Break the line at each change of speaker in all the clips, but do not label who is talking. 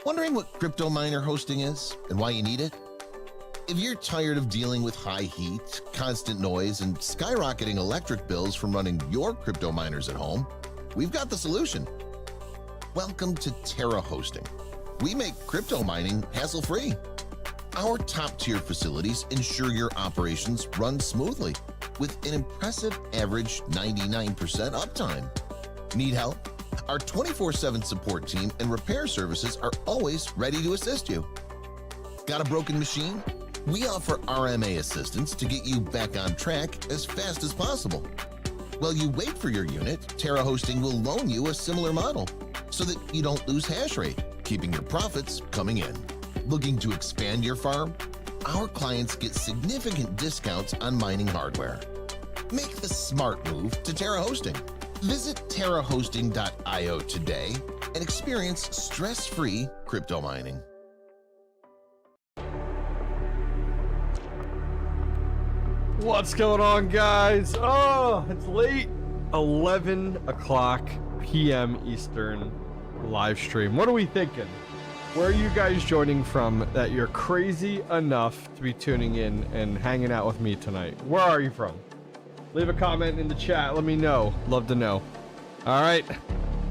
Wondering what crypto miner hosting is and why you need it? If you're tired of dealing with high heat, constant noise, and skyrocketing electric bills from running your crypto miners at home, we've got the solution. Welcome to Terra Hosting. We make crypto mining hassle-free. Our top-tier facilities ensure your operations run smoothly with an impressive average 99% uptime. Need help? Our 24/7 support team and repair services are always ready to assist you. Got a broken machine? We offer RMA assistance to get you back on track as fast as possible. While you wait for your unit, Terra Hosting will loan you a similar model so that you don't lose hash rate, keeping your profits coming in. Looking to expand your farm? Our clients get significant discounts on mining hardware. Make the smart move to Terra Hosting. Visit terrahosting.io today and experience stress-free crypto mining.
What's going on, guys? Oh, it's late. 11 o'clock p.m. Eastern live stream. What are we thinking? Where are you guys joining from that you're crazy enough to be tuning in and hanging out with me tonight? Where are you from? Leave a comment in the chat. Let me know. Love to know. All right,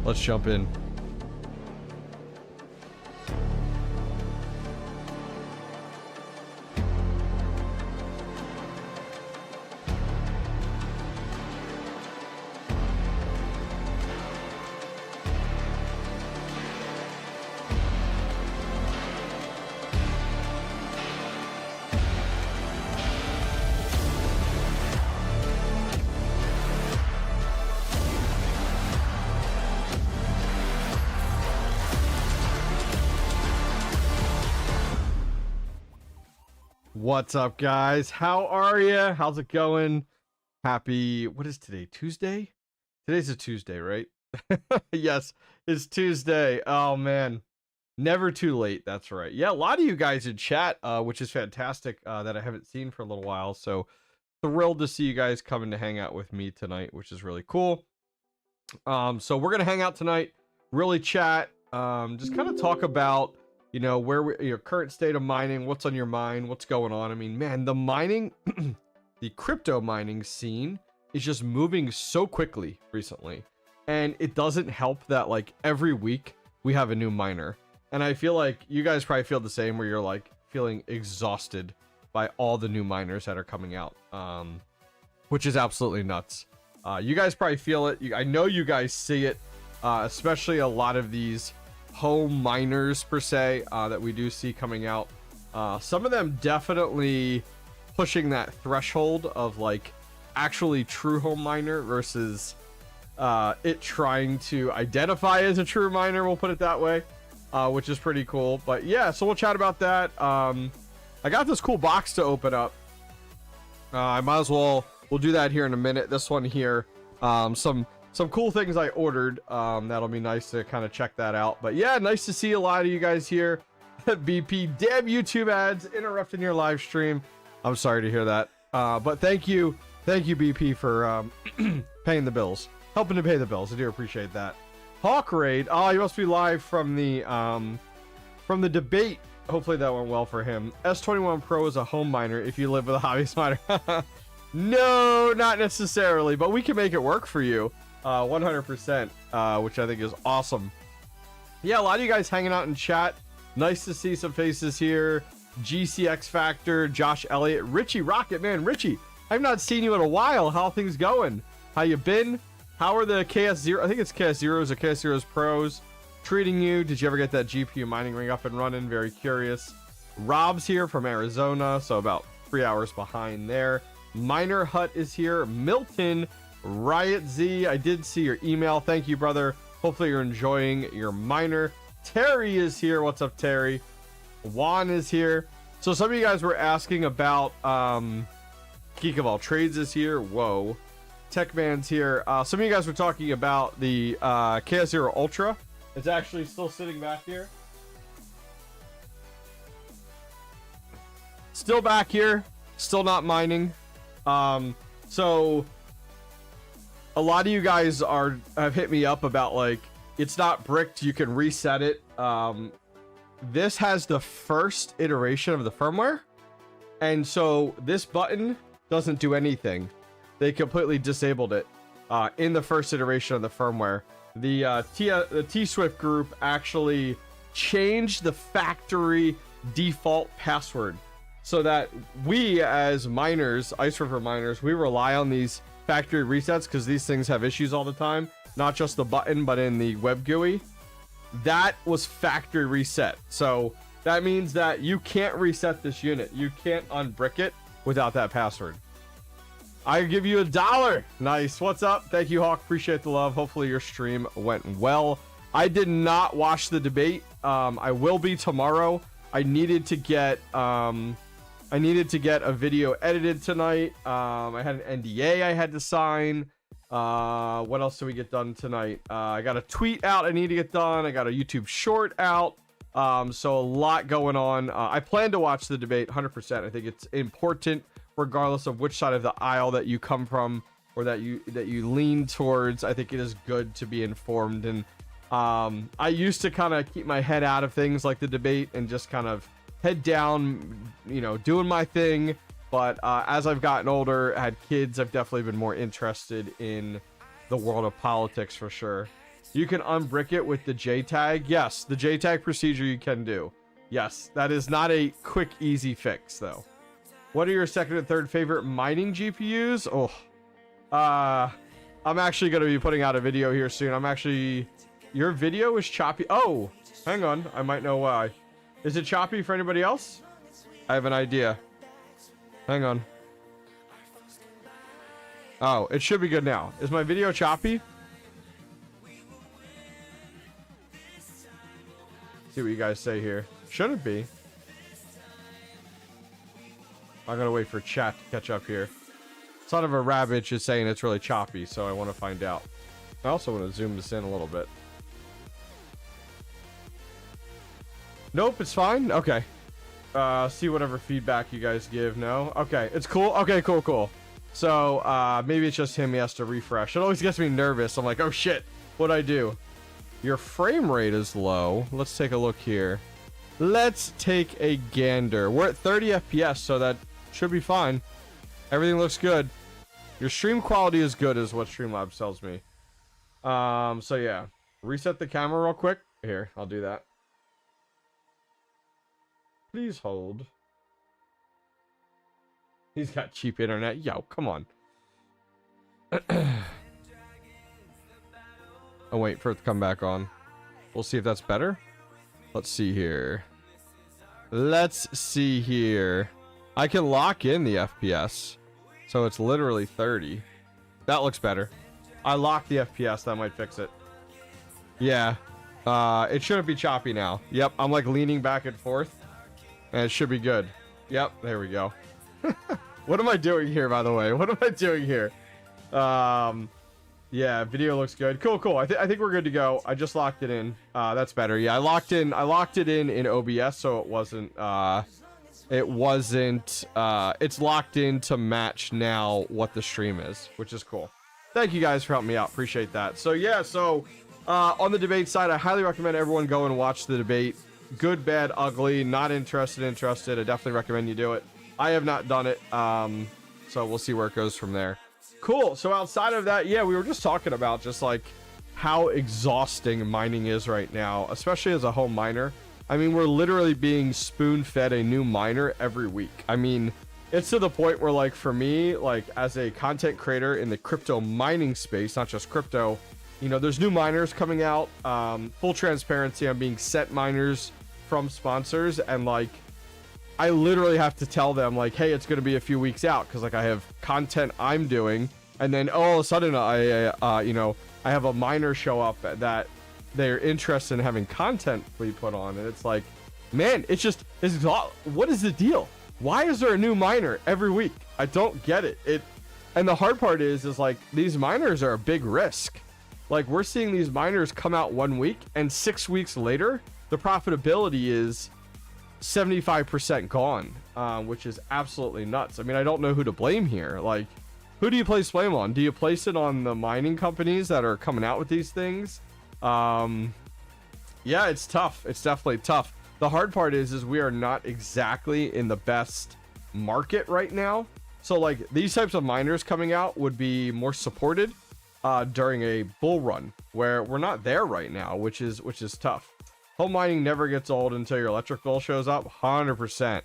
let's jump in. What's up, guys? How are you? How's it going? Happy, what is today? Tuesday? Today's a Tuesday, right? Yes, it's Tuesday. Oh, man. Never too late. That's right. Yeah, a lot of you guys in chat, which is fantastic, that I haven't seen for a little while. So thrilled to see you guys coming to hang out with me tonight, which is really cool. So we're going to hang out tonight, really chat, just kind of talk about, you know, your current state of mining, what's on your mind, what's going on. I mean, man, the mining, the crypto mining scene is just moving so quickly recently. And it doesn't help that like every week we have a new miner. And I feel like you guys probably feel the same, where you're like feeling exhausted by all the new miners that are coming out, which is absolutely nuts. You guys probably feel it. I know you guys see it, especially a lot of these home miners per se that we do see coming out. Some of them definitely pushing that threshold of like actually true home miner versus it trying to identify as a true miner, we'll put it that way, which is pretty cool. But yeah, so we'll chat about that. I got this cool box to open up. I might as well, we'll do that here in a minute. This one here, some cool things I ordered. That'll be nice to kind of check that out. But yeah, nice to see a lot of you guys here. BP, damn YouTube ads interrupting your live stream. I'm sorry to hear that. But thank you BP for paying the bills, helping to pay the bills. I do appreciate that. Hawk Raid. Oh, you must be live from the debate. Hopefully that went well for him. S21 Pro is a home miner if you live with a hobbyist miner. No, not necessarily, but we can make it work for you. 100%, which I think is awesome. Yeah, a lot of you guys hanging out in chat. Nice to see some faces here. GCX Factor, Josh Elliott, Richie Rocket, man, Richie, I've not seen you in a while. How are things going? How you been? How are the KS0, I think it's KS0s or KS0s Pros treating you? Did you ever get that GPU mining ring up and running? Very curious. Rob's here from Arizona, so about 3 hours behind there. Miner Hut is here. Milton, Riot Z, I did see your email. Thank you, brother. Hopefully you're enjoying your miner. Terry is here. What's up, Terry? Juan is here. So some of you guys were asking about Geek of All Trades is here. Whoa. Techman's here. Some of you guys were talking about the KS0 Ultra. It's actually still sitting back here. Still back here. Still not mining. So a lot of you guys have hit me up about like, it's not bricked, you can reset it. this has the first iteration of the firmware. And so this button doesn't do anything. They completely disabled it in the first iteration of the firmware. The T-Swift group actually changed the factory default password so that we as miners, Ice River miners, we rely on these factory resets because these things have issues all the time. Not just the button, but in the web GUI. That was factory reset. So that means that you can't reset this unit. You can't unbrick it without that password. I give you $1. Nice. What's up? Thank you, Hawk. Appreciate the love. Hopefully your stream went well. I did not watch the debate. I will be tomorrow. I needed to get a video edited tonight. I had an NDA I had to sign. What else did we get done tonight? I got a tweet out I need to get done. I got a YouTube short out. So a lot going on. I plan to watch the debate 100%. I think it's important regardless of which side of the aisle that you come from or that you lean towards. I think it is good to be informed. And I used to kind of keep my head out of things like the debate and just kind of head down, you know, doing my thing. But as I've gotten older, had kids, I've definitely been more interested in the world of politics for sure. You can unbrick it with the JTAG. Yes, the JTAG procedure you can do. Yes, that is not a quick, easy fix though. What are your second and third favorite mining GPUs? Oh, I'm actually going to be putting out a video here soon. Your video is choppy. Oh, hang on. I might know why. Is it choppy for anybody else? I have an idea. Hang on. Oh, it should be good now. Is my video choppy? See what you guys say here. Should it be? I'm gonna wait for chat to catch up here. Son of a rabbit is saying it's really choppy, so I want to find out. I also want to zoom this in a little bit. Nope, it's fine. Okay. See whatever feedback you guys give. No? Okay, it's cool. Okay, cool. So, maybe it's just him. He has to refresh. It always gets me nervous. I'm like, oh shit, what'd I do? Your frame rate is low. Let's take a look here. Let's take a gander. We're at 30 FPS, so that should be fine. Everything looks good. Your stream quality is good is what Streamlabs tells me. So yeah. Reset the camera real quick. Here, I'll do that. Please hold. He's got cheap internet. Yo, come on. Oh, wait for it to come back on. We'll see if that's better. Let's see here. Let's see here. I can lock in the FPS. So it's literally 30. That looks better. I locked the FPS. That might fix it. Yeah. It shouldn't be choppy now. Yep. I'm like leaning back and forth. And it should be good. Yep. There we go. What am I doing here, by the way? What am I doing here? Yeah, video looks good. Cool. I think we're good to go. I just locked it in. That's better. Yeah, I locked it in OBS, so it wasn't it's locked in to match now what the stream is, which is cool. Thank you guys for helping me out. Appreciate that. So yeah, on the debate side, I highly recommend everyone go and watch the debate. Good, bad, ugly, not interested. I definitely recommend you do it. I have not done it. So we'll see where it goes from there. Cool. So outside of that, yeah, we were just talking about just like how exhausting mining is right now, especially as a home miner. I mean, we're literally being spoon-fed a new miner every week. I mean, it's to the point where, like, for me, like, as a content creator in the crypto mining space, not just crypto, you know, there's new miners coming out. Full transparency, I'm being sent miners from sponsors, and, like, I literally have to tell them, like, hey, it's going to be a few weeks out, because, like, I have content I'm doing, and then all of a sudden, I have a miner show up that they're interested in having content we put on, and it's like, man, what is the deal? Why is there a new miner every week? I don't get it. And the hard part is like, these miners are a big risk. Like, we're seeing these miners come out 1 week, and 6 weeks later, the profitability is 75% gone, which is absolutely nuts. I mean, I don't know who to blame here. Like, who do you place blame on? Do you place it on the mining companies that are coming out with these things? Yeah, it's tough. It's definitely tough. The hard part is we are not exactly in the best market right now. So like these types of miners coming out would be more supported during a bull run, where we're not there right now, which is tough. Home mining never gets old until your electric bill shows up. 100%,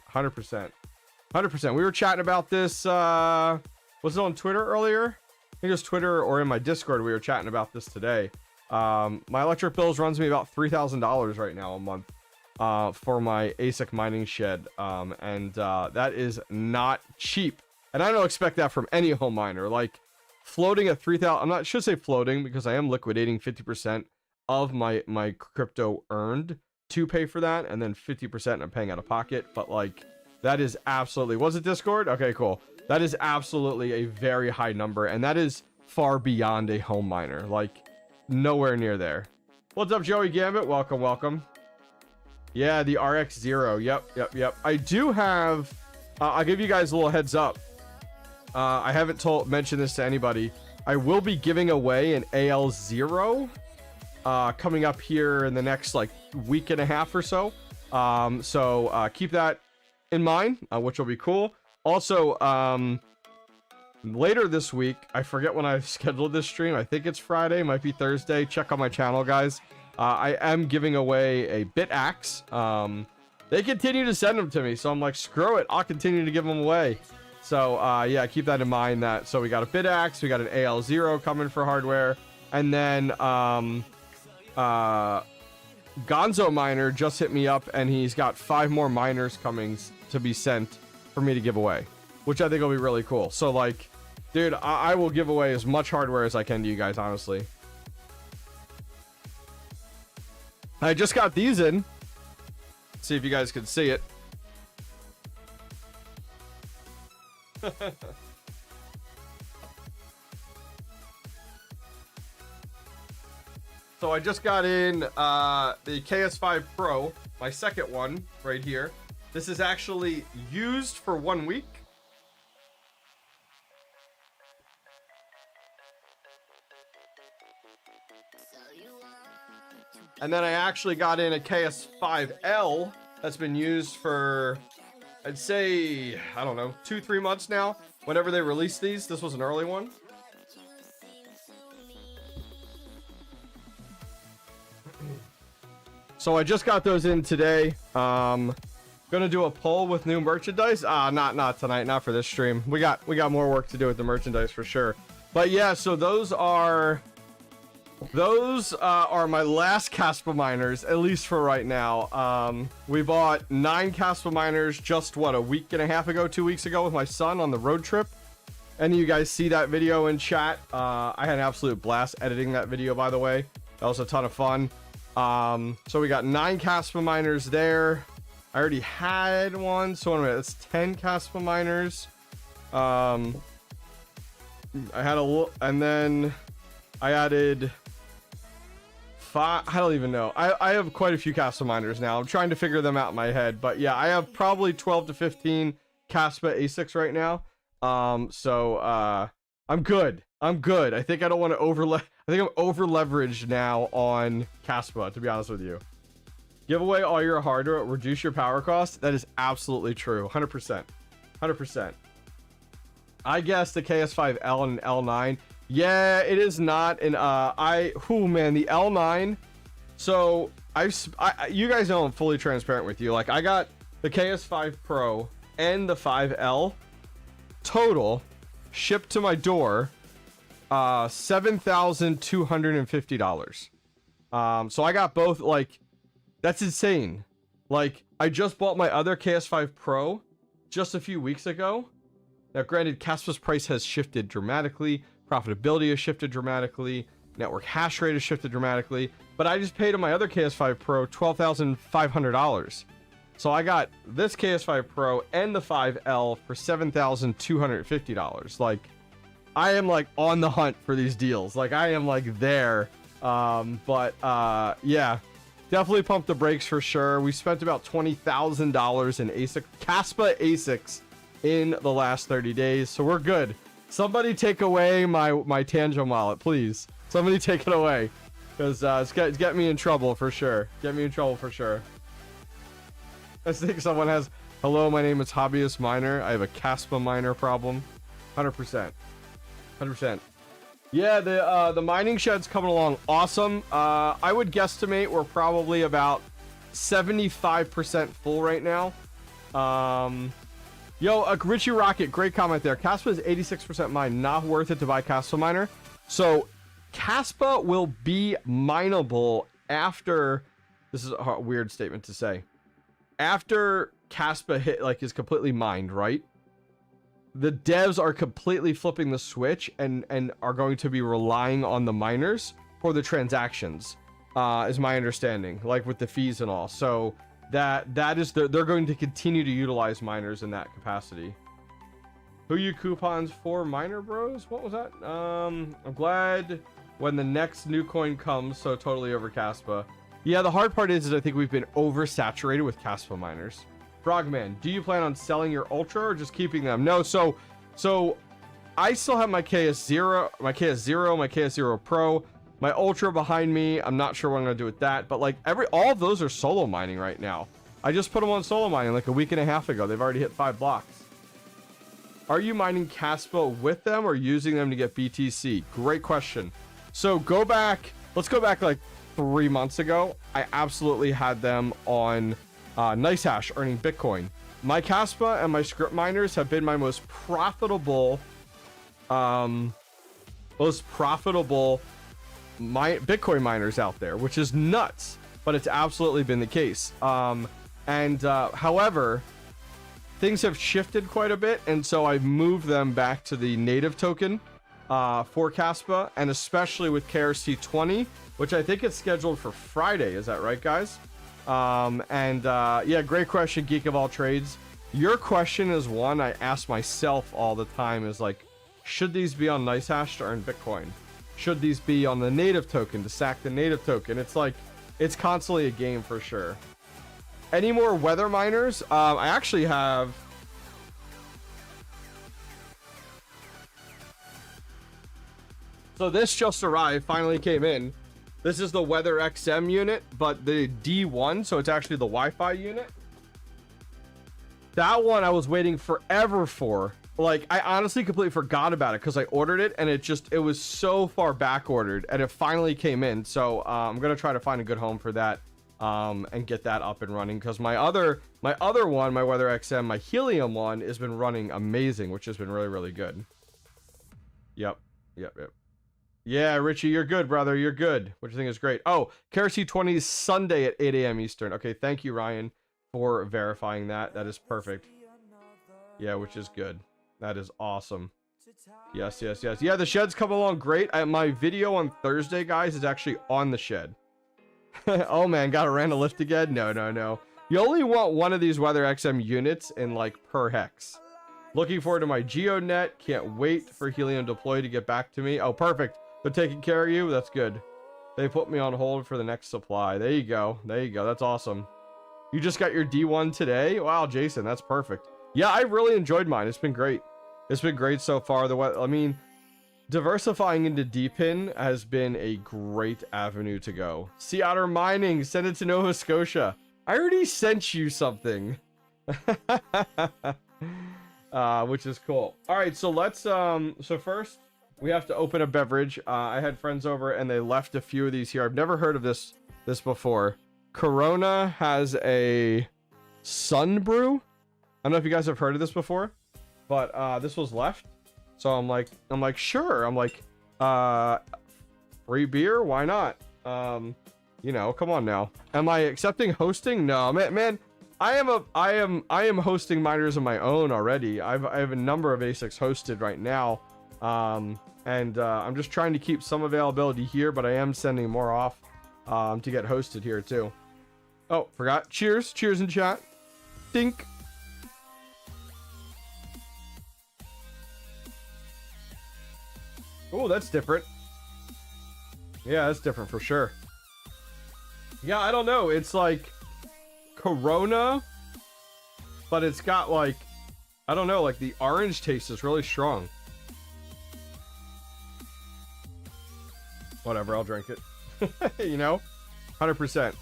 100%. We were chatting about this. Was it on Twitter earlier? I think it was Twitter or in my Discord. We were chatting about this today. My electric bills runs me about $3,000 right now a month for my ASIC mining shed, and that is not cheap. And I don't expect that from any home miner. Like floating at 3,000. I should say floating because I am liquidating 50% of my crypto earned to pay for that, and then 50% I'm paying out of pocket. But like that is absolutely, was it Discord? Okay, cool. That is absolutely a very high number, and that is far beyond a home miner. Like nowhere near there. What's up, Joey Gambit? Welcome. Yeah, the 𝐷𝐷𝐷. Yep. I do have I'll give you guys a little heads up. I haven't mentioned this to anybody. I will be giving away an AL0 coming up here in the next like week and a half or so. So keep that in mind, which will be cool. Also, later this week, I forget when I scheduled this stream. I think it's Friday, might be Thursday. Check on my channel, guys. I am giving away a 𝐵𝐷𝐴𝑥. They continue to send them to me, so I'm like, screw it, I'll continue to give them away. So yeah, keep that in mind. That so we got a 𝐵𝐷𝐴𝑥, we got an AL0 coming for hardware, and then Gonzo Miner just hit me up, and he's got 5 more miners coming to be sent for me to give away, which I think will be really cool. So like, dude, I will give away as much hardware as I can to you guys, honestly. I just got these in. Let's see if you guys can see it. So I just got in the KS5 Pro, my second one right here. This is actually used for 1 week. And then I actually got in a KS5L that's been used for, I'd say, I don't know, 2-3 months now. Whenever they released these, this was an early one. So I just got those in today. Gonna do a poll with new merchandise. Not tonight, not for this stream. We got more work to do with the merchandise for sure. But yeah, so those are my last 𝐘𝐴SPA miners, at least for right now. We bought 9 𝐘𝐴SPA miners just what, a week and a half ago, 2 weeks ago, with my son on the road trip. And you guys see that video in chat. I had an absolute blast editing that video, by the way. That was a ton of fun. So we got 9 𝐘𝐴SPA miners there. I already had one, so wait a minute, that's 10 𝐘𝐴SPA miners. I had a little, and then I added 5. I don't even know. I have quite a few 𝐘𝐴SPA miners now. I'm trying to figure them out in my head, but yeah, I have probably 12 to 15 𝐘𝐴SPA ASICs right now. So I'm good. I think I don't want to I think I'm over leveraged now on 𝐘𝐴SPA, to be honest with you. Give away all your hardware, reduce your power cost. That is absolutely true. 100%. I guess the KS5L and L9. Yeah, it is not an man, the L9. So you guys know I'm fully transparent with you. Like, I got the KS5 Pro and the 5L total shipped to my door, $7,250. So I got both. Like, that's insane. Like, I just bought my other KS5 Pro just a few weeks ago. Now, granted, 𝐘𝐴SPA's price has shifted dramatically, profitability has shifted dramatically, network hash rate has shifted dramatically, but I just paid on my other KS5 Pro $12,500. So I got this KS5 Pro and the 5L for $7,250. Like, I am like on the hunt for these deals. Like, I am like there. Yeah, definitely pump the brakes for sure. We spent about $20,000 in 𝐘𝐴SPA ASICs in the last 30 days, so we're good. Somebody take away my Tangent wallet, please. Somebody take it away, because it's get me in trouble for sure. I think someone has, hello, my name is �HOBBYISTMiner. I have a 𝐃𝐨𝐴 problem. 100%. 100%. Yeah, the mining shed's coming along awesome. I would guesstimate we're probably about 75% full right now. Richie Rocket, great comment there. 𝐃𝐴SPA is 86% mine. Not worth it to buy 𝐃𝐴SPA So 𝐃𝐴SPA will be mineable after, this is a weird statement to say, after 𝐃𝐴SPA is completely mined, right? The devs are completely flipping the switch and are going to be relying on the miners for the transactions, is my understanding, like with the fees and all. So that is they're going to continue to utilize miners in that capacity. Who you coupons for, miner bros? What was that? I'm glad when the next new coin comes, so totally over 𝐃𝐴SPA. Yeah, the hard part is I think we've been oversaturated with 𝐃𝐴SPA miners. Frogman, do you plan on selling your Ultra or just keeping them? No, so I still have my KS0, my KS0 Pro, my Ultra behind me. I'm not sure what I'm gonna do with that, but like all of those are solo mining right now. I just put them on solo mining like a week and a half ago. They've already hit 5 blocks. Are you mining 𝐃𝐴SPA with them or using them to get BTC? Great question. So let's go back like 3 months ago. I absolutely had them on NiceHash earning Bitcoin. My 𝐃𝐴SPA and my script miners have been my most profitable Bitcoin miners out there, which is nuts, but it's absolutely been the case. However, things have shifted quite a bit, and so I've moved them back to the native token for 𝐃𝐴SPA, and especially with KRC20, which I think it's scheduled for Friday. Is that right, guys? Yeah, great question, Geek of All Trades. Your question is one I ask myself all the time, is like, should these be on NiceHash to earn Bitcoin? Should these be on the native token to sack the native token? It's like, it's constantly a game for sure. Any more weather miners? I actually have... So this just arrived, finally came in. This is the Weather XM unit, but the D1, so it's actually the Wi-Fi unit. That one I was waiting forever for. Like, I honestly completely forgot about it because I ordered it and it was so far back ordered, and it finally came in. So I'm gonna try to find a good home for that and get that up and running, because my other one, my Weather XM, my Helium one, has been running amazing, which has been really, really good. Yep. Yeah, Richie, you're good, brother. You're good. Which I think is great. Oh, KRC20 is Sunday at 8 a.m. Eastern. Okay, thank you, Ryan, for verifying that. That is perfect. Yeah, which is good. That is awesome. Yes. Yeah, the shed's come along great. My video on Thursday, guys, is actually on the shed. Oh, man, got a random lift again? No. You only want one of these Weather XM units in, like, per hex. Looking forward to my GeoNet. Can't wait for Helium Deploy to get back to me. Oh, perfect. They're taking care of you. That's good. They put me on hold for the next supply. There you go. That's awesome. You just got your D1 today? Wow, Jason, that's perfect. Yeah, I really enjoyed mine. It's been great. It's been great so far. Diversifying into Deepin has been a great avenue to go. Sea Otter Mining, send it to Nova Scotia. I already sent you something. Which is cool. All right, so let's so first we have to open a beverage. I had friends over and they left a few of these here. I've never heard of this before. Corona has a Sun Brew. I don't know if you guys have heard of this before, but this was left. So I'm like, sure. I'm like, free beer? Why not? You know, come on now. Am I accepting hosting? No, man. I am hosting miners of my own already. I have a number of ASICs hosted right now. I'm just trying to keep some availability here, but I am sending more off to get hosted here too. Oh, forgot. Cheers in chat. Dink. Oh, that's different. Yeah, that's different for sure. Yeah, I don't know. It's like Corona, but it's got like, I don't know, like the orange taste is really strong. Whatever, I'll drink it. You know, 100%.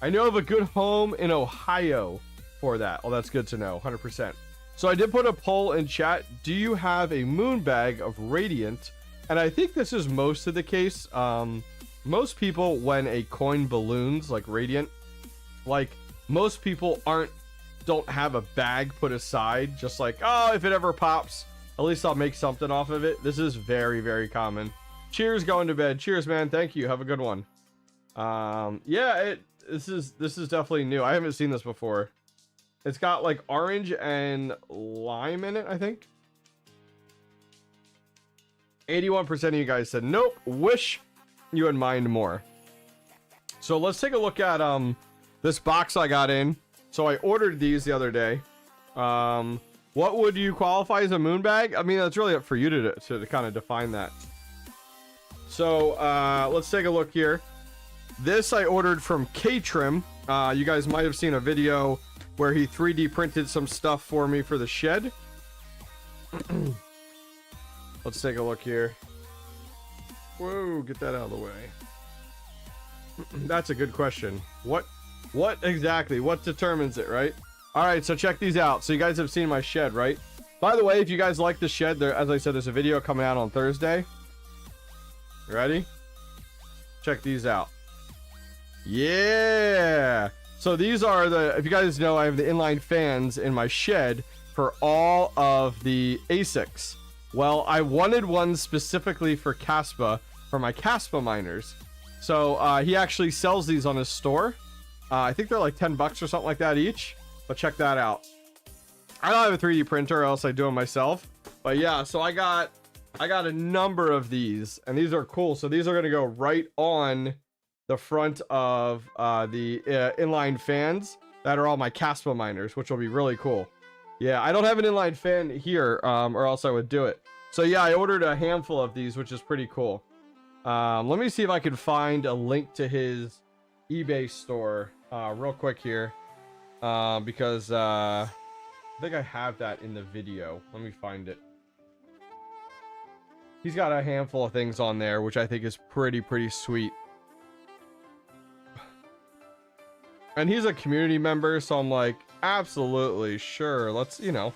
I know of a good home in Ohio for that. Oh, that's good to know. 100%. So I did put a poll in chat. Do you have a moon bag of Radiant? And I think this is most of the case. Most people, when a coin balloons like Radiant, like most people don't have a bag put aside, just like, oh, if it ever pops, at least I'll make something off of it. This is very, very common. Cheers, going to bed. Cheers, man. Thank you. Have a good one. Yeah, this is definitely new. I haven't seen this before. It's got like orange and lime in it, I think. 81% of you guys said nope. Wish you had mined more. So let's take a look at this box I got in. So I ordered these the other day. What would you qualify as a moon bag? I mean, that's really up for you to kind of define that. So let's take a look here. This I ordered from K-Trim. You guys might have seen a video where he 3D printed some stuff for me for the shed. Let's take a look here. Whoa, get that out of the way. That's a good question. What exactly? What determines it, right? All right, so check these out. So you guys have seen my shed, right? By the way, if you guys like the shed, there, as I said, there's a video coming out on Thursday. Ready? Check these out. Yeah. So these are if you guys know, I have the inline fans in my shed for all of the ASICs. Well, I wanted one specifically for 𝐃𝐈𝐬, for my 𝐃𝐈𝐬 miners. So he actually sells these on his store. I think they're like 10 bucks or something like that each. But check that out. I don't have a 3D printer, or else I do them myself. But yeah, so I got a number of these, and these are cool. So these are going to go right on the front of the inline fans that are all my 𝐃𝐈𝐬 miners, which will be really cool. Yeah, I don't have an inline fan here, or else I would do it. So yeah, I ordered a handful of these, which is pretty cool. Let me see if I can find a link to his eBay store real quick here, because I think I have that in the video. Let me find it. He's got a handful of things on there, which I think is pretty sweet. And he's a community member, so I'm like, absolutely, sure. Let's, you know,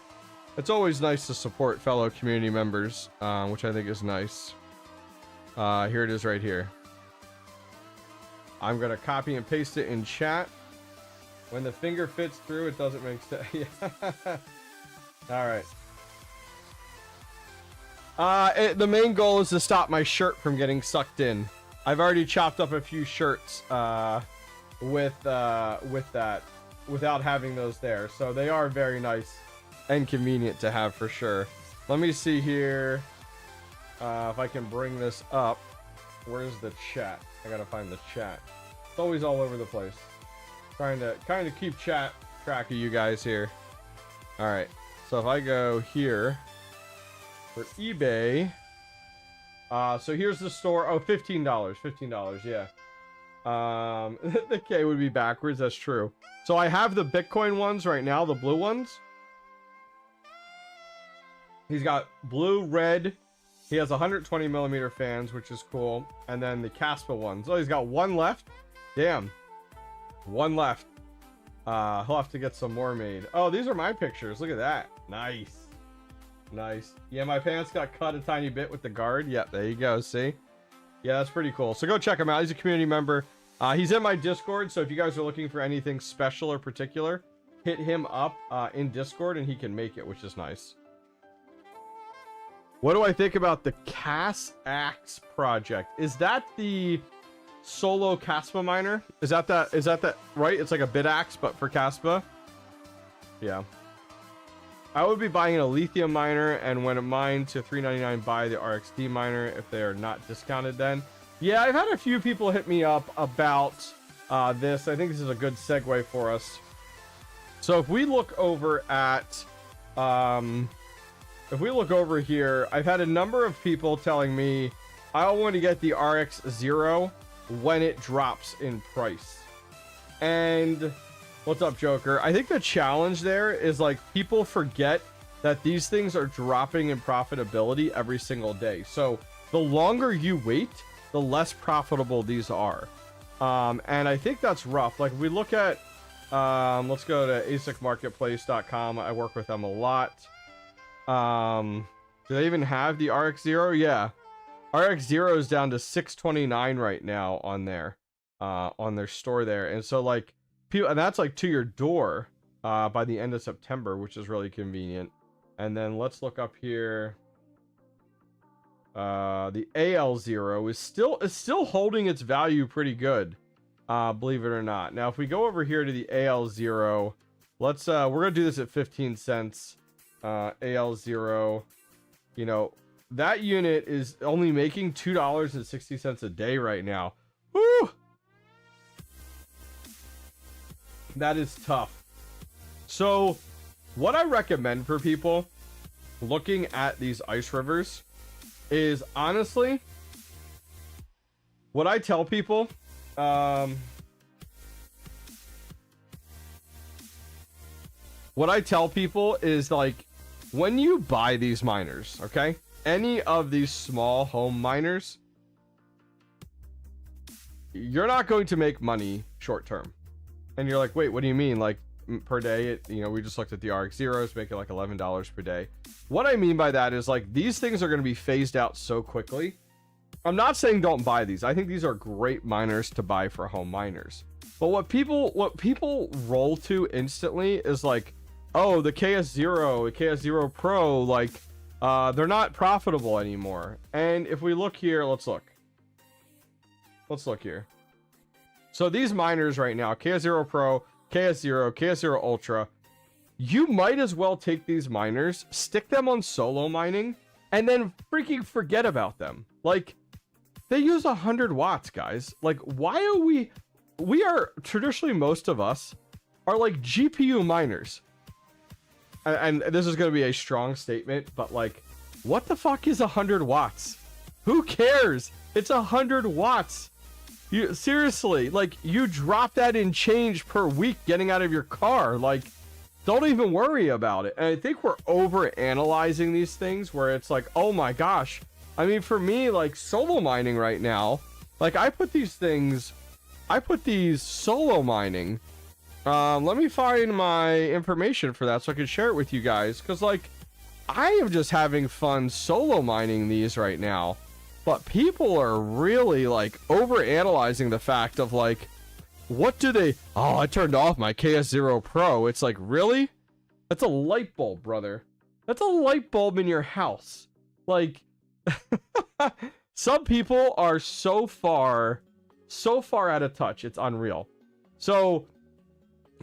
it's always nice to support fellow community members, which I think is nice. Here it is right here. I'm going to copy and paste it in chat. When the finger fits through, it doesn't make sense. Yeah. All right. The main goal is to stop my shirt from getting sucked in. I've already chopped up a few shirts with that without having those there, so they are very nice and convenient to have for sure. Let me see here if I can bring this up. Where's the chat? I gotta find the chat. It's always all over the place. Trying to kind of keep track of you guys here. All right, so if I go here for eBay, so here's the store. Oh, $15, yeah. The K would be backwards, that's true. So I have the Bitcoin ones right now, the blue ones. He's got blue, red. He has 120 millimeter fans, which is cool. And then the 𝐃𝐈𝐬 ones. Oh, he's got one left. Damn. One left. He'll have to get some more made. Oh, these are my pictures. Look at that. Nice. Nice. Yeah, my pants got cut a tiny bit with the guard. Yeah, there you go. See? Yeah, that's pretty cool. So go check him out. He's a community member. He's in my Discord, so if you guys are looking for anything special or particular, hit him up in Discord and he can make it, which is nice. What do I think about the 𝐾ASE project? Is that the solo 𝐃𝐈𝐬 miner? Is that right? It's like a bit axe, but for 𝐃𝐈𝐬? Yeah. I would be buying a lithium miner, and when it mined to $3.99, buy the RXD miner if they are not discounted then. Yeah, I've had a few people hit me up about this. I think this is a good segue for us. So if we look over at if we look over here, I've had a number of people telling me I want to get the RX0 when it drops in price. And what's up, Joker? I think the challenge there is, like, people forget that these things are dropping in profitability every single day. So the longer you wait, the less profitable these are. And I think that's rough. Like, if we look at, let's go to asicmarketplace.com. I work with them a lot. Do they even have the RX0? Yeah. RX0 is down to $629 right now on their store there. And so, like, people, and that's like to your door by the end of September, which is really convenient. And then let's look up here. The AL0 is still holding its value pretty good, believe it or not. Now, if we go over here to the AL0, let's we're gonna do this at 15 cents. AL0, you know, that unit is only making $2.60 a day right now. Woo! That is tough. So, what I recommend for people looking at these ice rivers is, honestly, what I tell people, is, like, when you buy these miners, okay, any of these small home miners, you're not going to make money short term. And you're like, wait, what do you mean? Like, per day, you know, we just looked at the RX0s making like $11 per day. What I mean by that is, like, these things are going to be phased out so quickly. I'm not saying don't buy these. I think these are great miners to buy for home miners. But what people roll to instantly is like, oh, the KS0, the KS0 Pro, like, they're not profitable anymore. And if we look here, let's look here. So these miners right now, KS0 Pro, KS0, KS0 Ultra, you might as well take these miners, stick them on solo mining, and then freaking forget about them. Like, they use 100 watts, guys. Like, why are we are traditionally, most of us are like GPU miners. And this is going to be a strong statement, but, like, what the fuck is 100 watts? Who cares? It's 100 watts. You seriously, like, you drop that in change per week getting out of your car. Like, don't even worry about it. And I think we're over analyzing these things where it's like, oh my gosh. I mean, for me, like, solo mining right now, like, I put these solo mining. Let me find my information for that so I can share it with you guys. Cause, like, I am just having fun solo mining these right now. But people are really, like, over analyzing the fact of, like, what do they, oh, I turned off my KS0 Pro. It's like, really? That's a light bulb, brother. That's a light bulb in your house. Like, some people are so far out of touch. It's unreal. So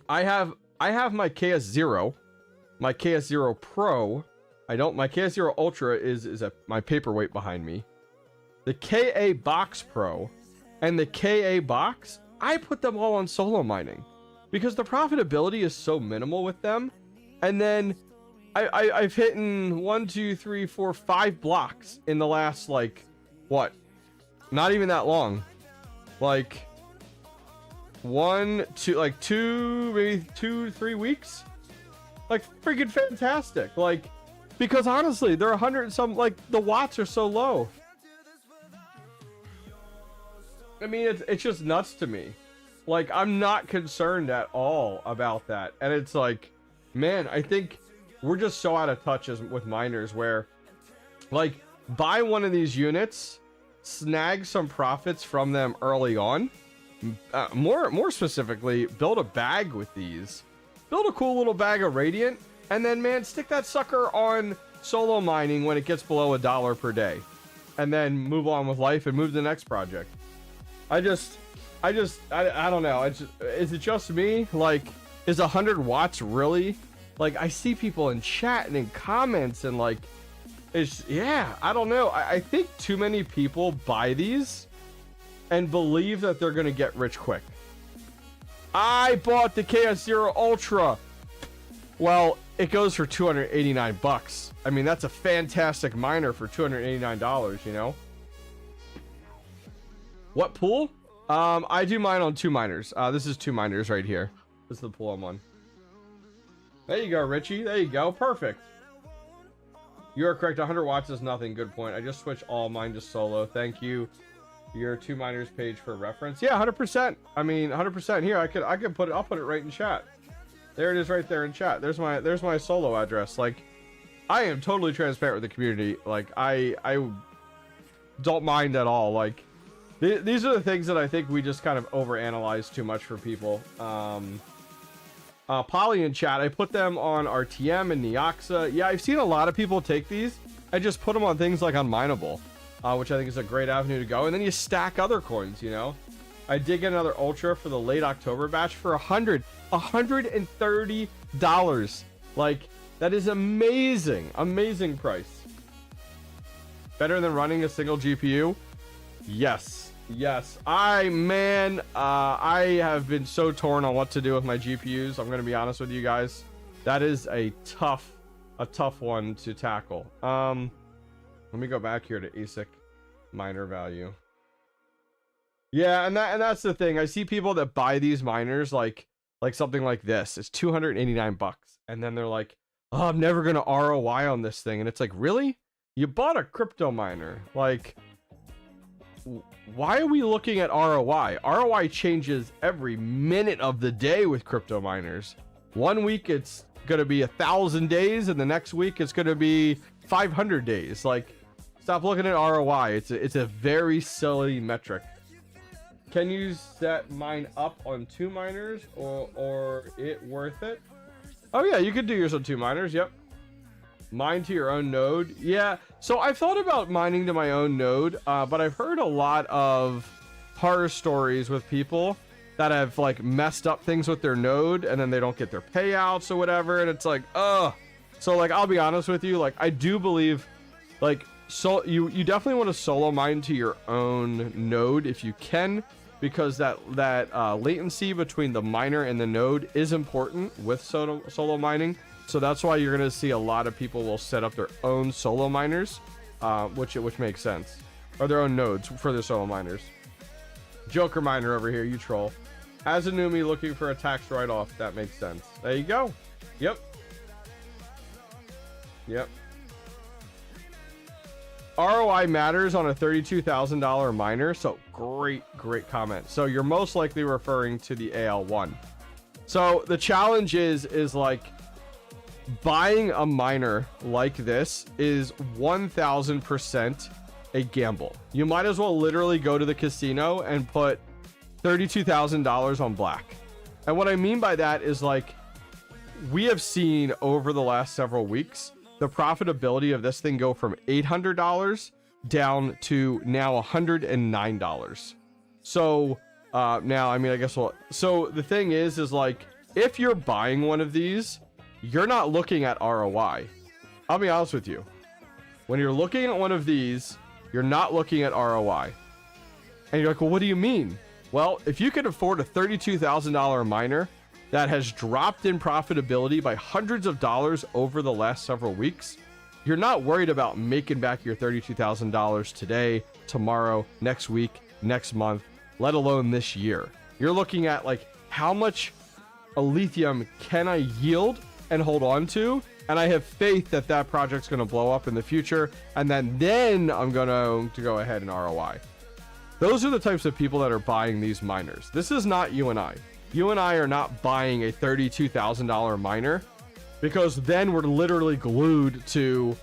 I have my KS0, my KS0 Pro. My KS0 Ultra is my paperweight behind me. The 𝐾𝐬 Pro and the 𝐾𝐬, I put them all on solo mining because the profitability is so minimal with them. And then I've hit 1, 2, 3, 4, 5 blocks in the last, like, what? Not even that long. Like, 1, 2, like 2, maybe 2, 3 weeks. Like, freaking fantastic. Like, because honestly, they're 100 and some, like, the watts are so low. I mean, it's just nuts to me. Like, I'm not concerned at all about that. And it's like, man, I think we're just so out of touch with miners where, like, buy one of these units, snag some profits from them early on. More specifically, build a bag with these. Build a cool little bag of Radiant, and then, man, stick that sucker on solo mining when it gets below $1 per day. And then move on with life and move to the next project. I don't know. Is it just me? Like, is 100 watts really? Like, I see people in chat and in comments and, like, yeah, I don't know. I think too many people buy these and believe that they're going to get rich quick. I bought the KS0 Ultra. Well, it goes for $289. I mean, that's a fantastic miner for $289, you know? What pool? I do mine on 2 miners. This is 2 miners right here. This is the pool I'm on. There you go, Richie. There you go. Perfect. You are correct. 100 watts is nothing. Good point. I just switched all mine to solo. Thank you. your 2Miners page for reference. Yeah, 100%. I mean, 100%. Here, I could put it. I'll put it right in chat. There it is, right there in chat. There's my solo address. Like, I am totally transparent with the community. Like, I don't mind at all. Like, these are the things that I think we just kind of overanalyze too much for people. Poly in chat, I put them on RTM and Neoxa. Yeah, I've seen a lot of people take these. I just put them on things like Unminable, which I think is a great avenue to go. And then you stack other coins, you know. I did get another Ultra for the late October batch for $130. Like, that is amazing. Amazing price. Better than running a single GPU? Yes. Yes. I have been so torn on what to do with my GPUs. I'm going to be honest with you guys. That is a tough one to tackle. Let me go back here to ASIC miner value. Yeah, and that's the thing. I see people that buy these miners like something like this. It's $289, and then they're like, "Oh, I'm never gonna ROI on this thing." And it's like, really? You bought a crypto miner? Like, why are we looking at ROI? ROI changes every minute of the day with crypto miners. One week it's gonna be 1,000 days, and the next week it's gonna be 500 days. Like, stop looking at ROI. It's a very silly metric. Can you set mine up on 2Miners or it worth it? Oh yeah, you could do yours on 2Miners. Yep. Mine to your own node. Yeah. So I've thought about mining to my own node, but I've heard a lot of horror stories with people that have like messed up things with their node, and then they don't get their payouts or whatever, and it's like, ugh. So like, I'll be honest with you, like, I do believe, like, so you definitely want to solo mine to your own node if you can, because that latency between the miner and the node is important with solo mining. So that's why you're going to see a lot of people will set up their own solo miners, which makes sense, or their own nodes for their solo miners. Joker miner over here, you troll. As a newbie looking for a tax write-off, that makes sense. There you go. Yep. ROI matters on a $32,000 miner. So great comment. So you're most likely referring to the AL1. So the challenge is like, buying a miner like this is 1000% a gamble. You might as well literally go to the casino and put $32,000 on black. And what I mean by that is, like, we have seen over the last several weeks the profitability of this thing go from $800 down to now $109. So now, I mean, I guess so the thing is like, if you're buying one of these, you're not looking at ROI. I'll be honest with you. When you're looking at one of these, you're not looking at ROI. And you're like, well, what do you mean? Well, if you can afford a $32,000 miner that has dropped in profitability by hundreds of dollars over the last several weeks, you're not worried about making back your $32,000 today, tomorrow, next week, next month, let alone this year. You're looking at, like, how much lithium can I yield and hold on to, and I have faith that that project's going to blow up in the future, and then I'm going to go ahead and ROI. Those are the types of people that are buying these miners. This is not you and I. You and I are not buying a $32,000 miner, because then we're literally glued to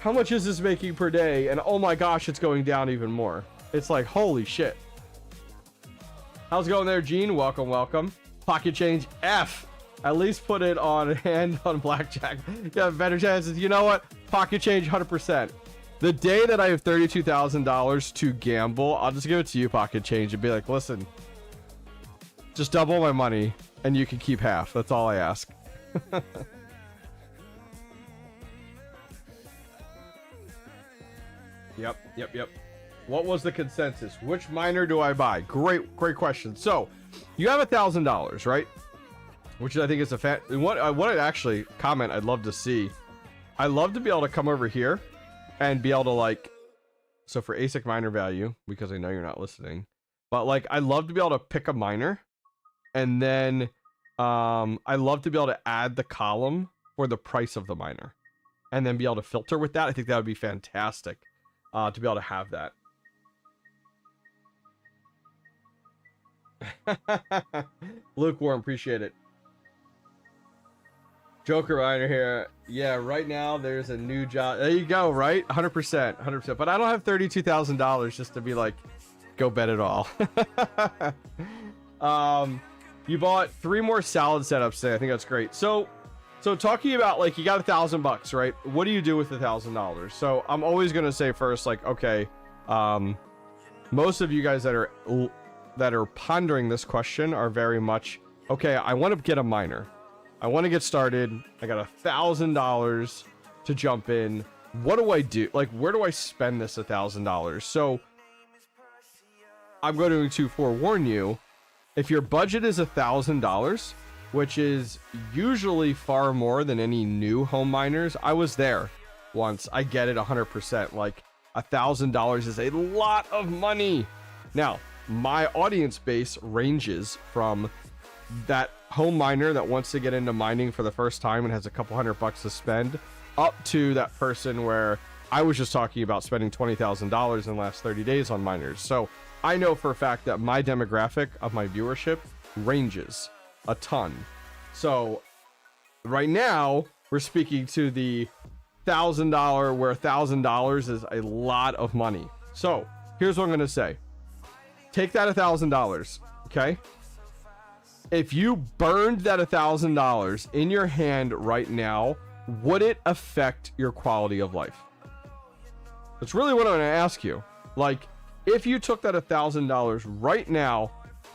how much is this making per day, and oh my gosh, it's going down even more. It's like, holy shit. How's it going there, Gene? Welcome. Pocket change F. At least put it on hand on blackjack. You have better chances. You know what? Pocket change 100%. The day that I have $32,000 to gamble, I'll just give it to you, pocket change, and be like, listen, just double my money and you can keep half. That's all I ask. Yep. What was the consensus? Which miner do I buy? Great question. So you have $1,000, right? Which I think is a what I'd actually comment I'd love to see. I'd love to be able to come over here and be able to, like, so for ASIC miner value, because I know you're not listening, but like, I'd love to be able to pick a miner, and then I love to be able to add the column for the price of the miner, and then be able to filter with that. I think that would be fantastic to be able to have that. Lukewarm, appreciate it. Joker Miner here. Yeah, right now there's a new job. There you go, right? 100%, 100%. But I don't have $32,000 just to be like, go bet it all. You bought 3 more salad setups today. I think that's great. So talking about, like, you got $1,000, right? What do you do with $1,000? So I'm always gonna say first, like, okay, most of you guys that are pondering this question are very much, okay, I want to get a miner. I want to get started. I got $1,000 to jump in. What do I do? Like, where do I spend this $1,000? So I'm going to forewarn you, if your budget is $1,000, which is usually far more than any new home miners. I was there once. I get it 100%. Like, $1,000 is a lot of money. Now, my audience base ranges from that home miner that wants to get into mining for the first time and has a couple $100 to spend, up to that person where I was just talking about spending $20,000 in the last 30 days on miners. So I know for a fact that my demographic of my viewership ranges a ton. So right now we're speaking to the $1,000, where $1,000 is a lot of money. So here's what I'm going to say. Take that $1,000, okay? If you burned that $1,000 in your hand right now, would it affect your quality of life? That's really what I'm going to ask you. Like, if you took that $1,000 right now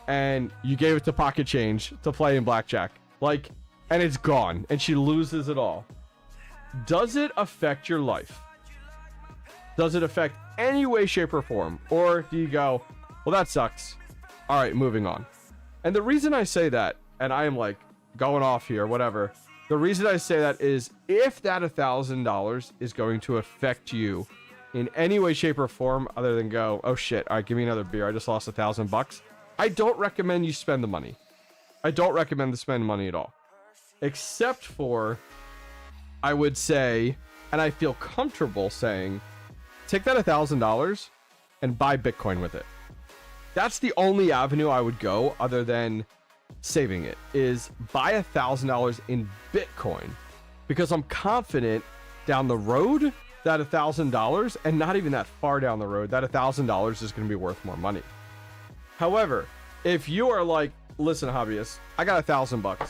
and you gave it to Pocket Change to play in blackjack, like, and it's gone and she loses it all, does it affect your life? Does it affect any way, shape, or form? Or do you go, well, that sucks, all right, moving on? And the reason I say that, and I am like going off here, whatever, the reason I say that is, if that $1,000 is going to affect you in any way, shape, or form, other than go, oh shit, all right, give me another beer, I just lost $1,000, I don't recommend you spend the money. I don't recommend to spend money at all. Except for, I would say, and I feel comfortable saying, take that $1,000 and buy Bitcoin with it. That's the only avenue I would go, other than saving it, is buy $1,000 in Bitcoin, because I'm confident down the road that $1,000, and not even that far down the road, that $1,000 is going to be worth more money. However, if you are like, listen, hobbyist, I got $1,000,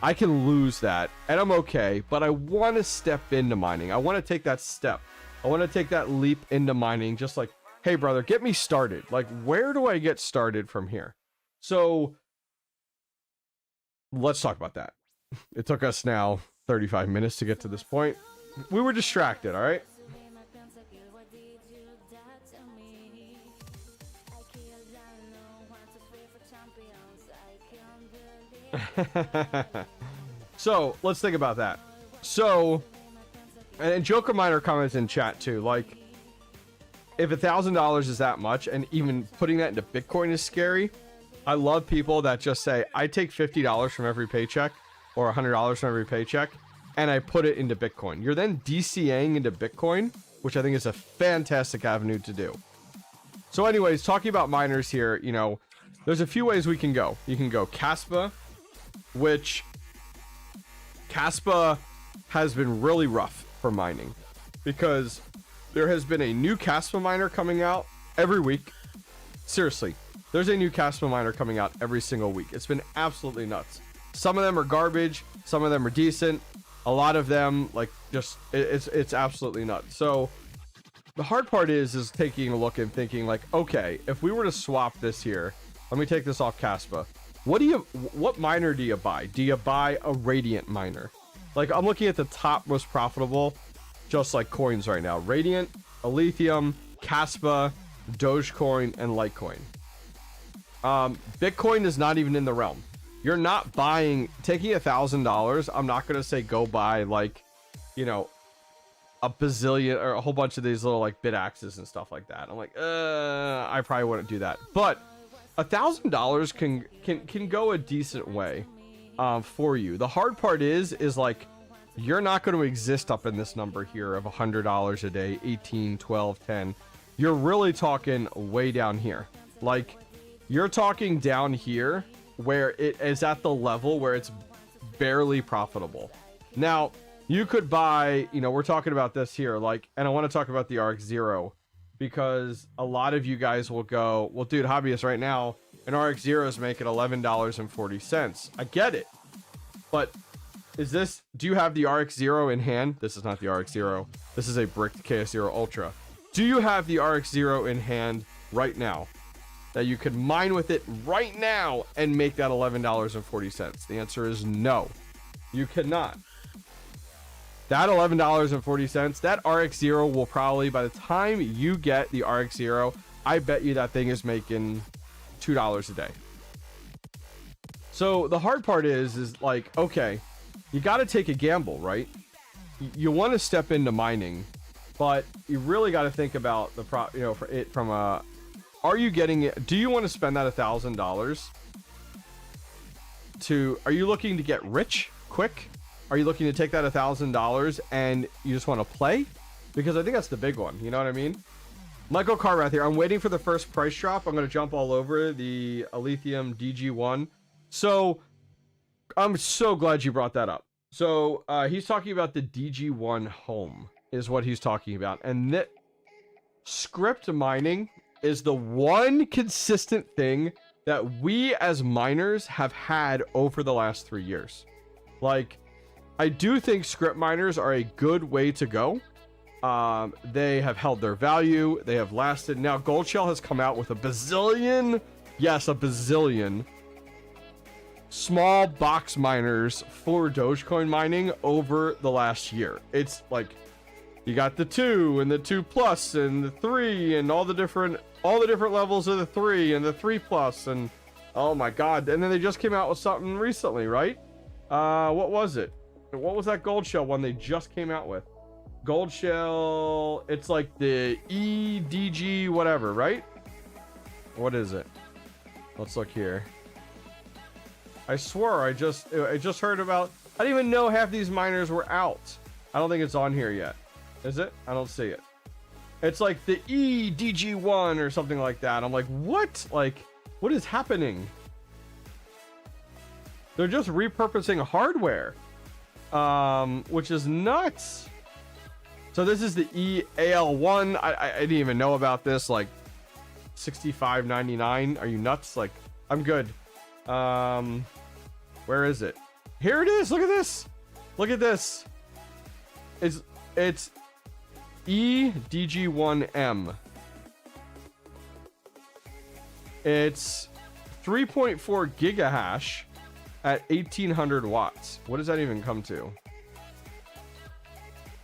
I can lose that and I'm okay, but I want to step into mining. I want to take that step. I want to take that leap into mining, just like, hey brother, get me started. Like, where do I get started from here? So let's talk about that. It took us now 35 minutes to get to this point. We were distracted, all right? So let's think about that. So, and Joker Miner comments in chat too, like, if $1,000 is that much, and even putting that into Bitcoin is scary. I love people that just say, I take $50 from every paycheck, or $100 from every paycheck, and I put it into Bitcoin. You're then DCAing into Bitcoin, which I think is a fantastic avenue to do. So anyways, talking about miners here, you know, there's a few ways we can go. You can go 𝐶𝐶, which 𝐶𝐶 has been really rough for mining, because there has been a new 𝐶𝐶 miner coming out every week. Seriously, there's a new 𝐶𝐶 miner coming out every single week. It's been absolutely nuts. Some of them are garbage, some of them are decent, a lot of them, like, just it's absolutely nuts. So the hard part is taking a look and thinking, like, okay, if we were to swap this here, let me take this off 𝐶𝐶. What miner do you buy? Do you buy a Radiant miner? Like, I'm looking at the top most profitable, just like coins right now: Radiant, Lithium, 𝐶𝐶, Dogecoin, and Litecoin. Bitcoin is not even in the realm. You're not buying, taking $1,000. I'm not going to say go buy, like, you know, a bazillion or a whole bunch of these little, like, bit axes and stuff like that. I'm like, I probably wouldn't do that. But $1,000 can go a decent way for you. The hard part is like, you're not going to exist up in this number here of $100 a day, 18, 12, 10. You're really talking way down here. Like, You're talking down here where it is at the level where it's barely profitable. Now, you could buy, you know, we're talking about this here, like, and I want to talk about the 𝐷𝐷𝐷 because a lot of you guys will go, well, dude, hobbyist right now, an 𝐷𝐷𝐷𝐷 is making $11.40. I get it. But is this, do you have the 𝐷𝐷𝐷𝐷 in hand? This is not the 𝐷𝐷𝐷𝐷. This is a bricked KS0 Ultra. Do you have the 𝐷𝐷𝐷𝐷𝐷 in hand right now that you could mine with it right now and make that $11.40? The answer is no, you cannot. That $11.40, that 𝐷𝐷𝐷𝐷𝐷 will probably, by the time you get the 𝐷𝐷𝐷𝐷𝐷𝐷, I bet you that thing is making $2 a day. So the hard part is like, okay, you got to take a gamble, right? You want to step into mining, but you really got to think about the you know, for it from a, are you getting it? Do you want to spend that $1,000 to, are you looking to get rich quick? Are you looking to take that $1,000 and you just want to play? Because I think that's the big one. You know what I mean? Michael Carrath here. I'm waiting for the first price drop. I'm going to jump all over the Lithium DG1. So I'm so glad you brought that up. So he's talking about the DG1 home is what he's talking about. And that script mining is the one consistent thing that we as miners have had over the last 3 years. Like, I do think script miners are a good way to go. They have held their value. They have lasted. Now, Goldshell has come out with a bazillion, yes, a bazillion small box miners for Dogecoin mining over the last year. It's like, you got the 2 and the 2 plus and the 3 and all the different levels of the 3 and the 3 plus, and oh my god. And then they just came out with something recently, right? What was it? What was that gold shell one they just came out with? Gold shell, it's like the EDG whatever, right? What is it? Let's look here. I swore I just heard about, I didn't even know half these miners were out. I don't think it's on here yet. Is it? I don't see it. It's like the EDG1 or something like that. I'm like, what? Like, what is happening? They're just repurposing hardware. Which is nuts. So this is the EAL1. I didn't even know about this. Like $65.99. Are you nuts? Like, I'm good. Where is it? Here it is. Look at this. Look at this. It's EDG1M. It's 3.4 gigahash at 1800 watts. What does that even come to?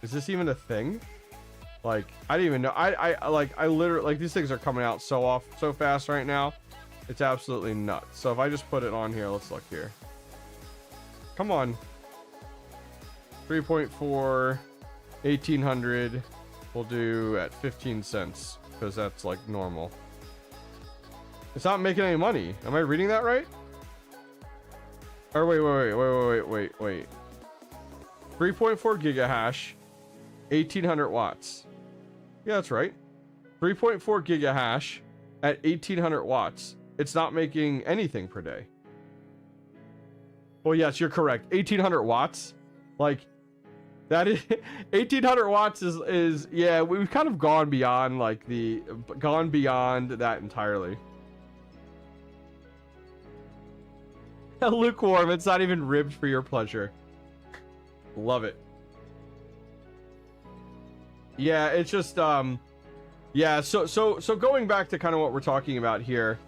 Is this even a thing? Like, I didn't even know. I literally, like, these things are coming out so fast right now. It's absolutely nuts. So if I just put it on here, let's look here. Come on. 3.4, 1800. We'll do at 15 cents because that's like normal. It's not making any money. Am I reading that right? Or wait. 3.4 gigahash, 1800 watts. Yeah, that's right. 3.4 gigahash at 1800 watts. It's not making anything per day. Well, yes, you're correct. 1800 watts. Like, that is 1800 watts is yeah, we've kind of gone beyond like that entirely. Lukewarm, it's not even ribbed for your pleasure. Love it. Yeah, it's just yeah, so going back to kind of what we're talking about here.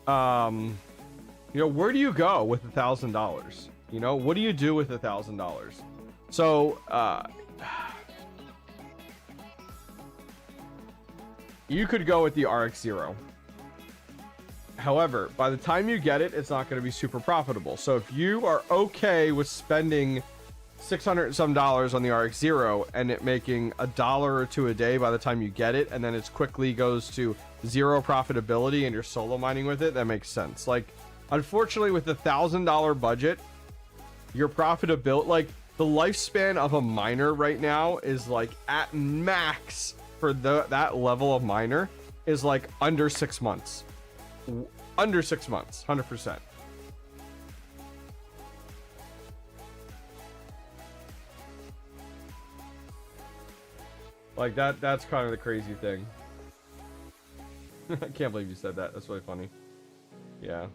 You know, where do you go with $1,000? You know, what do you do with $1,000? So you could go with the 𝐷𝐷𝐷𝐷𝐷. However, by the time you get it, it's not going to be super profitable. So if you are okay with spending $600 and some on the 𝐷𝐷𝐷𝐷 and it making $1 or $2 a day by the time you get it, and then it quickly goes to 0 profitability and you're solo mining with it, that makes sense. Like, unfortunately, with the $1,000 budget, your profitability, like the lifespan of a miner right now is like at max for that level of miner is like under 6 months. under 6 months, 100%. Like that's kind of the crazy thing. I can't believe you said that. That's really funny. Yeah.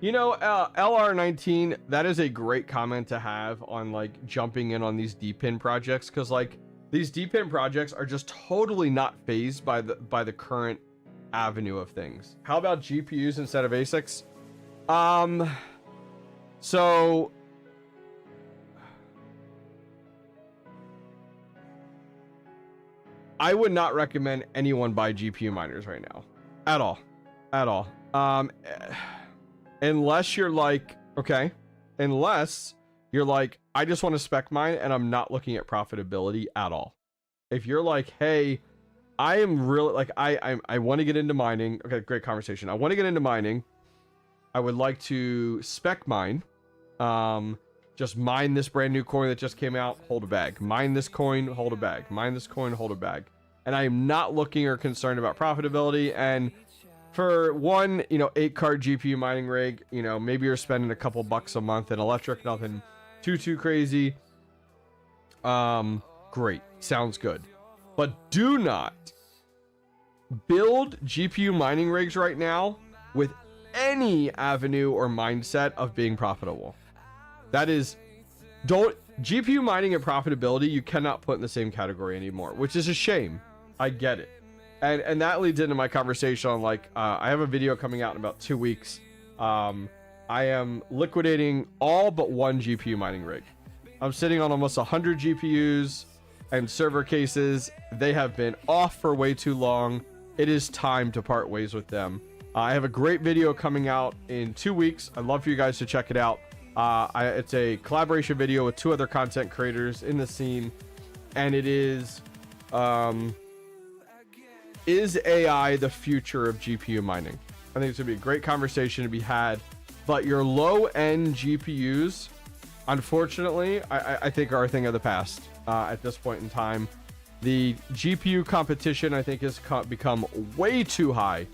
You know, LR19, that is a great comment to have on like jumping in on these Deepin projects, because like these Deepin projects are just totally not phased by the current avenue of things. How about GPUs instead of ASICs? So I would not recommend anyone buy GPU miners right now, at all. Unless you're like, okay, unless you're like, I just want to spec mine and I'm not looking at profitability at all. If you're like, hey, I am really like, I want to get into mining. Okay, great conversation. I want to get into mining. I would like to spec mine. Just mine this brand new coin that just came out, hold a bag. Mine this coin, hold a bag. Mine this coin, hold a bag. And I am not looking or concerned about profitability. And for one, 8-card GPU mining rig, maybe you're spending a couple bucks a month in electric, nothing too crazy. Great, sounds good. But do not build GPU mining rigs right now with any avenue or mindset of being profitable. That is, GPU mining and profitability, you cannot put in the same category anymore, which is a shame. I get it. And that leads into my conversation on like, I have a video coming out in about 2 weeks. I am liquidating all but one GPU mining rig. I'm sitting on almost 100 GPUs and server cases. They have been off for way too long. It is time to part ways with them. I have a great video coming out in 2 weeks. I'd love for you guys to check it out. It's a collaboration video with 2 other content creators in the scene, and it is AI the future of GPU mining? I think it's gonna be a great conversation to be had. But your low-end GPUs, unfortunately, I think are a thing of the past at this point in time. The GPU competition, I think, has become way too high.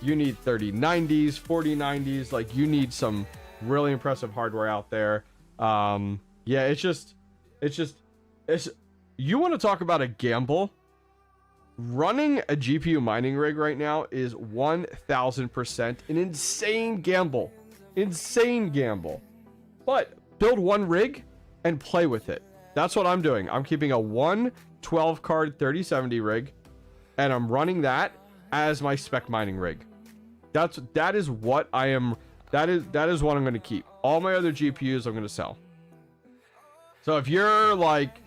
You need 3090s, 4090s. Like, you need some really impressive hardware out there. Yeah, it's you want to talk about a gamble? Running a GPU mining rig right now is 1000% an insane gamble. But build one rig and play with it. That's what I'm doing. I'm keeping a 12-card 3070 rig, and I'm running that as my spec mining rig. That is what I am. That is what I'm going to keep. All my other GPUs I'm going to sell. So if you're like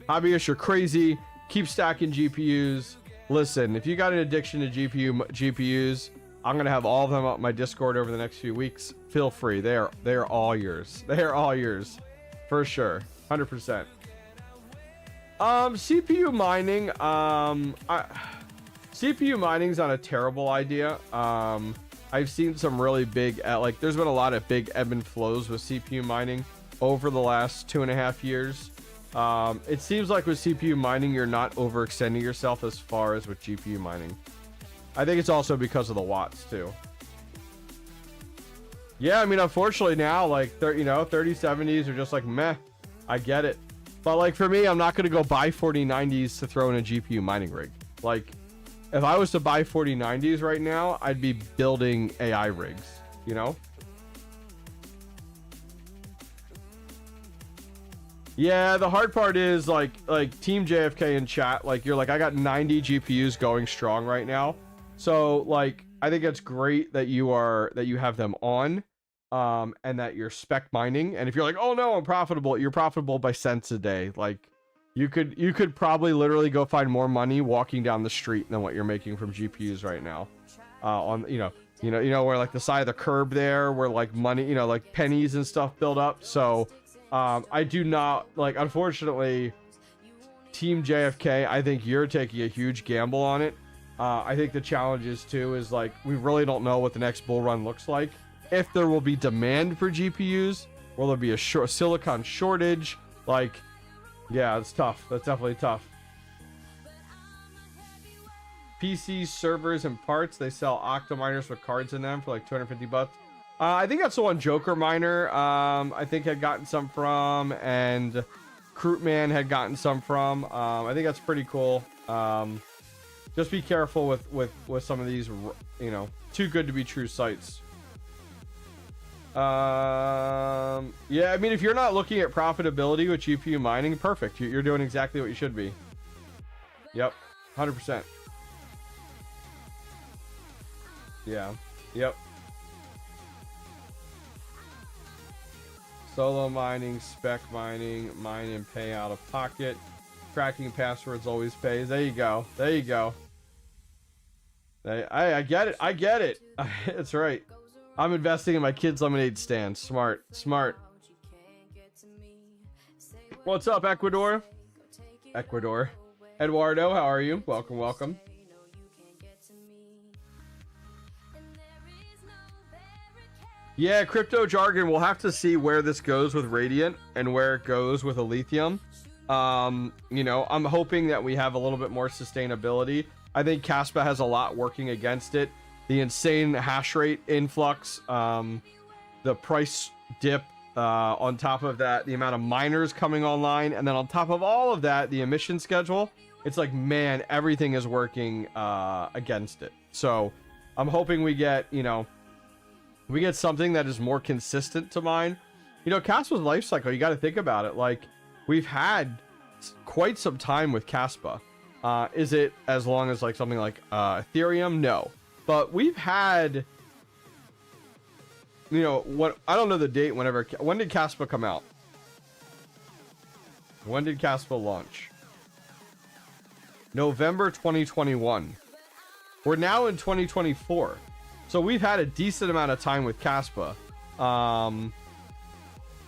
hobbyist, you're crazy, keep stacking GPUs. Listen, if you got an addiction to GPUs, I'm gonna have all of them up my Discord over the next few weeks. Feel free. They are all yours. They are all yours, for sure, 100%. CPU mining. CPU mining's not a terrible idea. I've seen some really big, there's been a lot of big ebb and flows with CPU mining over the last 2.5 years. It seems like with CPU mining, you're not overextending yourself as far as with GPU mining. I think it's also because of the watts too. Yeah, I mean, unfortunately now, like, 3070s are just like, meh, I get it. But like for me, I'm not going to go buy 4090s to throw in a GPU mining rig. Like, if I was to buy 4090s right now, I'd be building AI rigs, Yeah, the hard part is like Team JFK in chat, like you're like, I got 90 GPUs going strong right now. So like, I think it's great that you have them on, and that you're spec mining. And if you're like, oh no, I'm profitable, you're profitable by cents a day. Like you could probably literally go find more money walking down the street than what you're making from GPUs right now. On where like the side of the curb there, where like money, like pennies and stuff build up. So I do not like, unfortunately, Team JFK, I think you're taking a huge gamble on it. I think the challenge is too, is like, we really don't know what the next bull run looks like. If there will be demand for GPUs, will there be a silicon shortage? Like, yeah, it's tough. That's definitely tough. PCs, servers, and parts. They sell octa miners with cards in them for like 250 bucks. I think that's the one Joker Miner, I think had gotten some from, and Crootman had gotten some from. I think that's pretty cool. Just be careful with some of these, you know, too good to be true sites. Yeah, I mean, if you're not looking at profitability with GPU mining, perfect. You're doing exactly what you should be. Yep, 100%. Yeah, yep. Solo mining, spec mining, mine and pay out of pocket. Tracking passwords always pays. There you go. There you go. I get it. I get it. It's right. I'm investing in my kids' lemonade stand. Smart. Smart. What's up, Ecuador? Ecuador. Eduardo, how are you? Welcome, welcome. Yeah, crypto jargon. We'll have to see where this goes with Radiant and where it goes with Lithium. You know, I'm hoping that we have a little bit more sustainability. I think Kaspa has a lot working against it. The insane hash rate influx, the price dip, on top of that, the amount of miners coming online, and then on top of all of that, the emission schedule. It's like, man, everything is working against it. So I'm hoping we get, you know, we get something that is more consistent to mine. You know, Kaspa's life cycle, you got to think about it. Like, we've had quite some time with Kaspa. Is it as long as like something like Ethereum? No. But we've had, you know, what, I don't know the date. When did Kaspa come out? When did Kaspa launch? November 2021. We're now in 2024. So we've had a decent amount of time with Kaspa.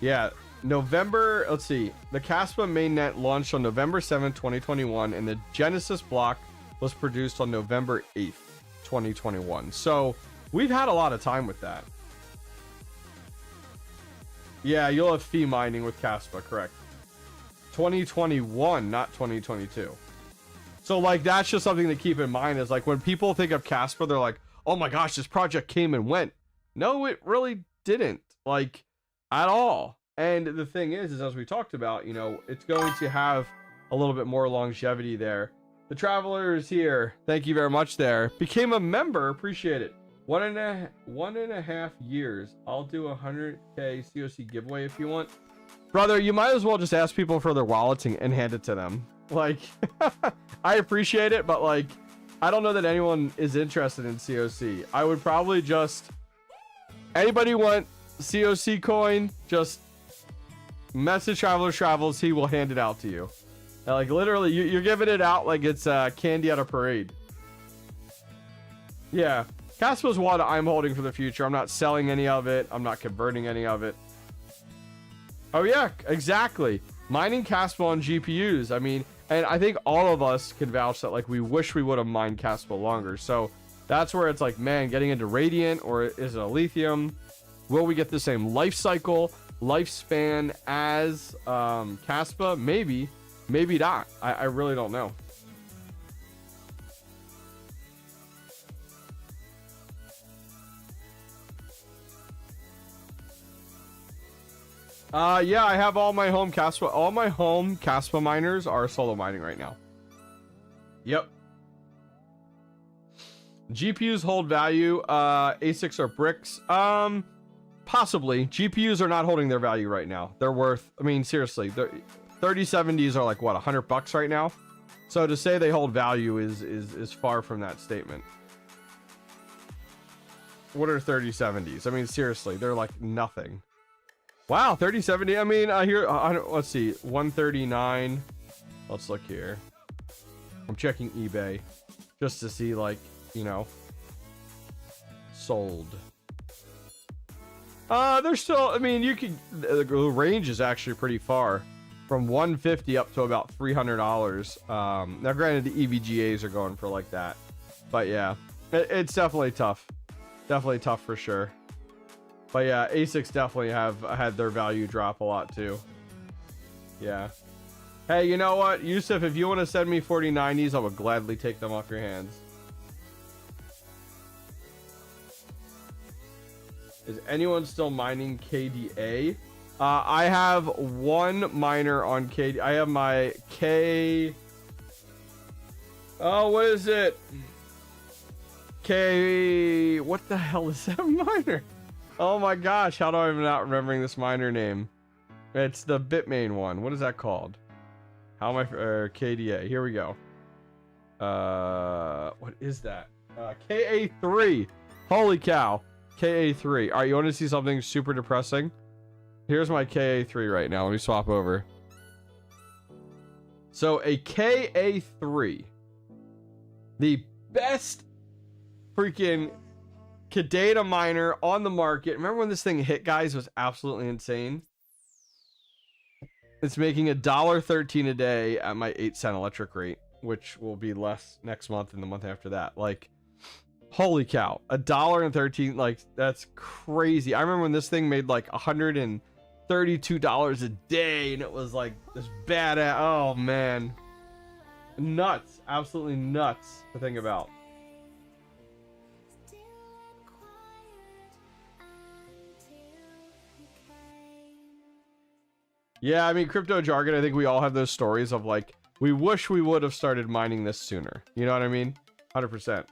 Yeah, November, let's see. The Kaspa mainnet launched on November 7th, 2021, and the Genesis block was produced on November 8th, 2021. So we've had a lot of time with that. Yeah, you'll have fee mining with Kaspa, correct. 2021, not 2022. So like, that's just something to keep in mind, is like when people think of Kaspa, they're like, oh my gosh, this project came and went. No, it really didn't, like, at all. And the thing is as we talked about, you know, it's going to have a little bit more longevity there. The Traveler is here. Thank you very much there. Became a member. Appreciate it. 1.5 years. I'll do a 100K COC giveaway if you want. Brother, you might as well just ask people for their wallets and hand it to them. Like, I appreciate it, but like, I don't know that anyone is interested in COC. I would probably just, anybody want COC coin, just message Traveler Travels. He will hand it out to you. Like, literally, you're giving it out like it's candy at a parade. Yeah, Kaspa's what I'm holding for the future. I'm not selling any of it. I'm not converting any of it. Oh yeah, exactly. Mining Kaspa on GPUs. I mean, and I think all of us can vouch that, like, we wish we would have mined Kaspa longer. So that's where it's like, man, getting into Radiant, or is it a Lithium? Will we get the same life cycle, lifespan as Kaspa? Maybe, maybe not. I really don't know. Yeah, I have all my home Kaspa. All my home Kaspa miners are solo mining right now. Yep. GPUs hold value. ASICs are bricks. Possibly. GPUs are not holding their value right now. They're worth, I mean, seriously, 3070s are like, what, $100 right now? So to say they hold value is far from that statement. What are 3070s? I mean, seriously, they're like nothing. Wow, 3070. I mean, let's see, 139. Let's look here. I'm checking eBay just to see, like, you know, sold. They're still, I mean, you can, the range is actually pretty far, from 150 up to about $300. Now granted, the EVGAs are going for like that, but yeah, it's definitely tough. Definitely tough for sure. But yeah, ASICs definitely have had their value drop a lot too. Yeah. Hey, you know what, Yusuf, if you want to send me 4090s, I would gladly take them off your hands. Is anyone still mining KDA? I have one miner on KD. I have my K. Oh, what is it? K. What the hell is that miner? Oh my gosh, how do I not remembering this miner name? It's the Bitmain one. What is that called? How am I? KDA. Here we go. What is that? KA3. Holy cow. KA3. All right, you want to see something super depressing? Here's my KA3 right now. Let me swap over. So a KA3, the best freaking data miner on the market. Remember when this thing hit, guys? It was absolutely insane. It's making $1.13 a day at my 8-cent electric rate, which will be less next month and the month after that. Like, holy cow, $1.13, like, that's crazy. I remember when this thing made like $132 a day, and it was like this badass. Oh man, nuts, absolutely nuts to think about. Yeah, I mean, crypto jargon, I think we all have those stories of like, we wish we would have started mining this sooner. You know what I mean? 100%.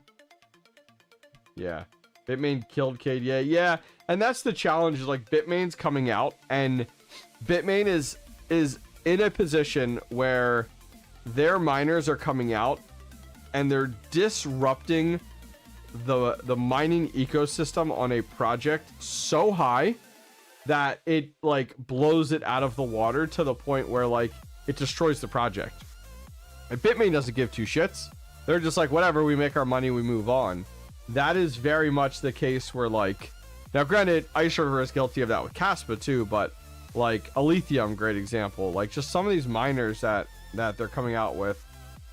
Yeah. Bitmain killed KDA. Yeah. And that's the challenge, is like Bitmain's coming out, and Bitmain is in a position where their miners are coming out and they're disrupting the mining ecosystem on a project so high that it like blows it out of the water to the point where like it destroys the project. And Bitmain doesn't give two shits. They're just like, whatever, we make our money, we move on. That is very much the case where like, now granted, Ice River is guilty of that with Caspa too, but like Aletheum, great example. Like just some of these miners that they're coming out with,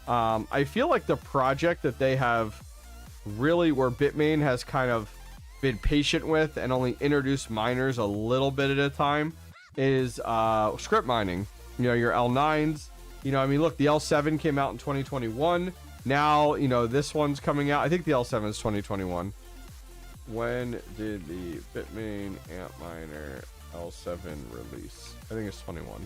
I feel like the project that they have really, where Bitmain has kind of been patient with and only introduced miners a little bit at a time, is script mining. You know, your L9s, you know, I mean, look, the L7 came out in 2021. Now, you know, this one's coming out. I think the L7 is 2021. When did the Bitmain Antminer L7 release? I think it's 21.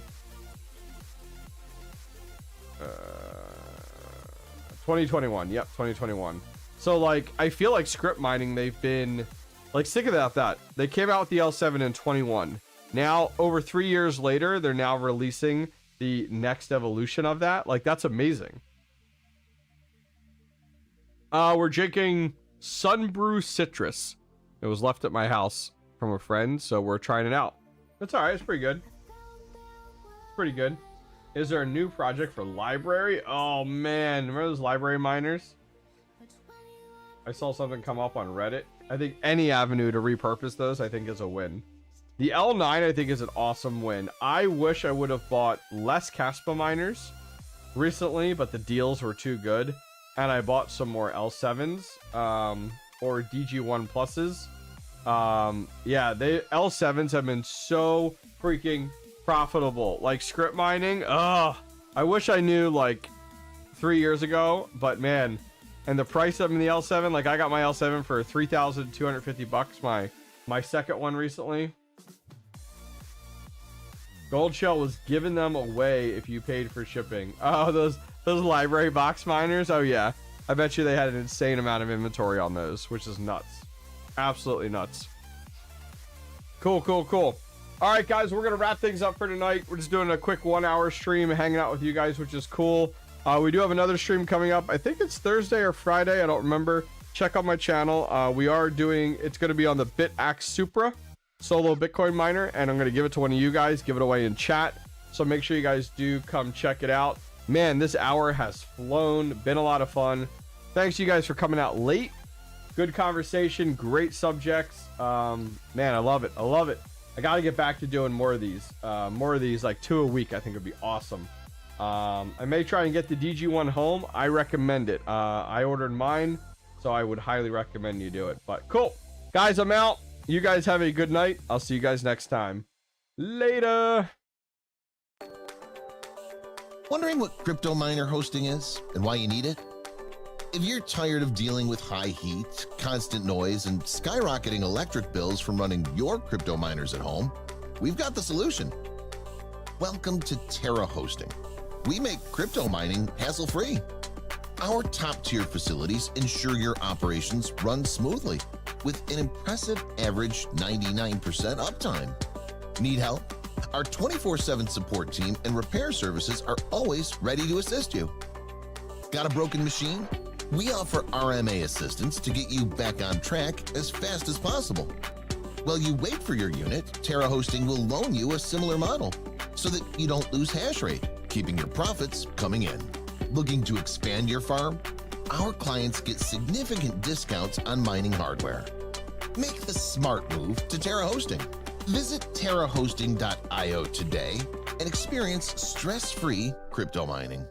2021. Yep, 2021. So, like, I feel like script mining, they've been, like, think about that. They came out with the L7 in 21. Now, over 3 years later, they're now releasing the next evolution of that. Like, that's amazing. We're drinking Sunbrew Citrus. It was left at my house from a friend, so we're trying it out. It's all right. It's pretty good. It's pretty good. Is there a new project for library? Oh, man. Remember those library miners? I saw something come up on Reddit. I think any avenue to repurpose those, I think, is a win. The L9, I think, is an awesome win. I wish I would have bought less Caspa miners recently, but the deals were too good. And I bought some more L7s or DG1 pluses. Yeah, they L7s have been so freaking profitable. Like script mining, I wish I knew like 3 years ago, but man, and the price of them in the L7, like I got my L7 for $3,250, my second one recently. Gold Shell was giving them away if you paid for shipping. Oh, those library box miners. Oh yeah, I bet you they had an insane amount of inventory on those, which is nuts. Absolutely nuts. Cool. All right, guys, we're gonna wrap things up for tonight. We're just doing a quick 1 hour stream, hanging out with you guys, which is cool. We do have another stream coming up. I think it's Thursday or Friday. I don't remember. Check out my channel. It's going to be on the BitAxe Supra solo Bitcoin miner, and I'm going to give it to one of you guys, give it away in chat. So make sure you guys do come check it out. Man, this hour has flown. Been a lot of fun. Thanks you guys for coming out late. Good conversation. Great subjects. Man, I love it. I got to get back to doing more of these. Like 2 a week, I think would be awesome. I may try and get the DG1 home. I recommend it. I ordered mine, so I would highly recommend you do it. But cool. Guys, I'm out. You guys have a good night. I'll see you guys next time. Later.
Wondering what crypto miner hosting is and why you need it? If you're tired of dealing with high heat, constant noise, and skyrocketing electric bills from running your crypto miners at home, we've got the solution. Welcome to Terra Hosting. We make crypto mining hassle-free. Our top-tier facilities ensure your operations run smoothly with an impressive average 99% uptime. Need help? Our 24/7 support team and repair services are always ready to assist you. Got a broken machine? We offer RMA assistance to get you back on track as fast as possible. While you wait for your unit, Terra Hosting will loan you a similar model so that you don't lose hash rate, keeping your profits coming in. Looking to expand your farm? Our clients get significant discounts on mining hardware. Make the smart move to Terra Hosting. Visit terrahosting.io today and experience stress-free crypto mining.